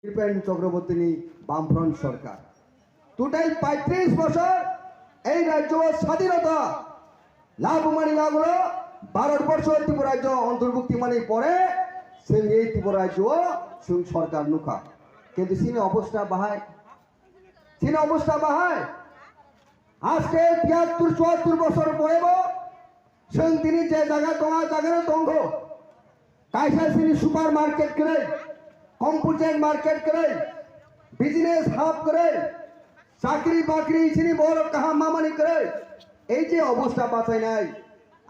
কৃপেন চক্রবর্তী বামফ্রন্ট সরকার টোটাল 35 বছর এই রাজ্য স্বাধীনতা লাভ মানি লাগলো ভারতবর্ষ ত্রিপুরা রাজ্য অন্তর্ভুক্তি মানি পরে সেই এই ত্রিপুরা রাজ্য সরকার নুখা কিন্তু সিনে অবস্থা বাহায় আজকে 73-74 বছর পরে তিনি যে জায়গা জায়গার তঙ্গ কাইসা সিনি সুপার মার্কেট করে কম্পিউটার মার্কেট করে বিজনেস হাব করে চাকরি বাকরি চিনি বড় কাহা মামানি করে এই যে অবস্থা বাঁচায় নাই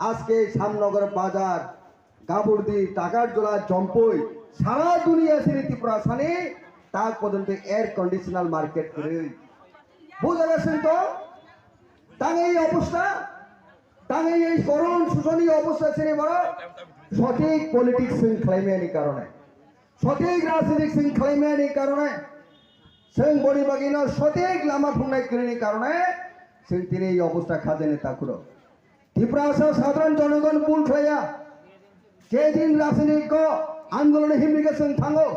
আজকে শ্যামনগর বাজার গাবুরদি টাকার জোলা জম্পই সারা দুনিয়া সিনি ত্রিপুরা সানি তার পর্যন্ত এয়ার কন্ডিশনাল মার্কেট করে বুঝা গেছেন তো তাঙ্গে এই অবস্থা তাঙ্গে এই করুণ শোষণীয় অবস্থা চিনি বড় সঠিক পলিটিক্স খাইমেনি কারণে সঠিক রাজনৈতিক শৃঙ্খলাইমেনি কারণে जों बड़ी बागिनो सঠিক लामा फुंनाय गैयैनि कारणे जों दिनै এই অবস্থা খাজে নেতাखौ ত্রিপুরা সাধারণ জনগণ ভুল খায়া যেদিন রাজনৈতিক আন্দোলনে হিমরিকে जों थाङो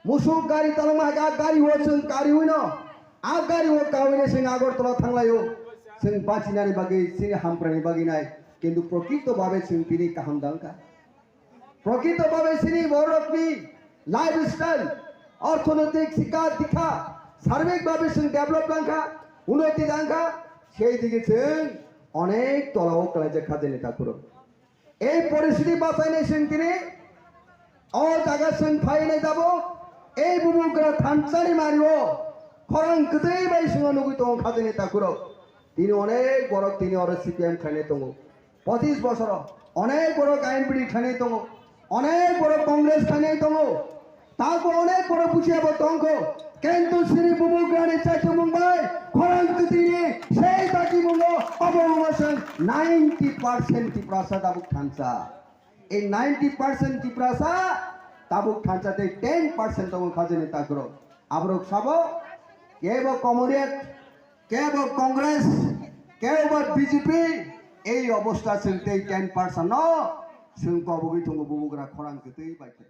मुसुक गारि तालमा गारि हो जों गारि होइनो आ गारि हो गावैनो जों आगरतला थांलायो जों बाचिनानि बागै सिनि हामप्रानि बागिनाय किन्तु प्रकृतभावे जों दिनै काहामदांखा प्रकृतभावे सिनि बरकनि लाइफस्टाइल অর্থনৈতিক শিক্ষা দীক্ষা সার্বিকভাবে जों डेभेलप लांखा उन्नति लांखा সেই দিকে जों অনেক তলাও কলেজে খাজে নেতাखौ এই পরিস্থিতি বাঁচাইনে जों দিনে অ জায়গা जों ফাইনে যাব এই বুবুকরা থানসানি মারিব খরাং গदै বাই जों नुगै दं খাজে নেতাखौ তিনি অনেক বড় তিনি আর সিপিএম খানে দङ 25 বছর অনেক বড় আইনবিড়ি খানে দङ অনেক বড় কংগ্রেস খানে দङ তারপর অনেক বড় বুঝিয়াবো তঙ্ক কিন্তু শ্রী বুবুগ্রানি চাইতে মুম্বাই খরাঙ্ক তিনি সেই বাকি মূল্য অবমোশন 90% ত্রিপ্রাসা দাবুক থানসা এই 90% ত্রিপ্রাসা দাবুক থানসাতে 10% তঙ্গ খাজেনে তাকরো আবরক সাবো কেব কমিউনিস্ট কেব কংগ্রেস কেব বিজেপি এই অবস্থা চলতে 10% ন जों কবগৈ তঙ্গ বুবুগ্রা খরাঙ্ক তেই বাইকে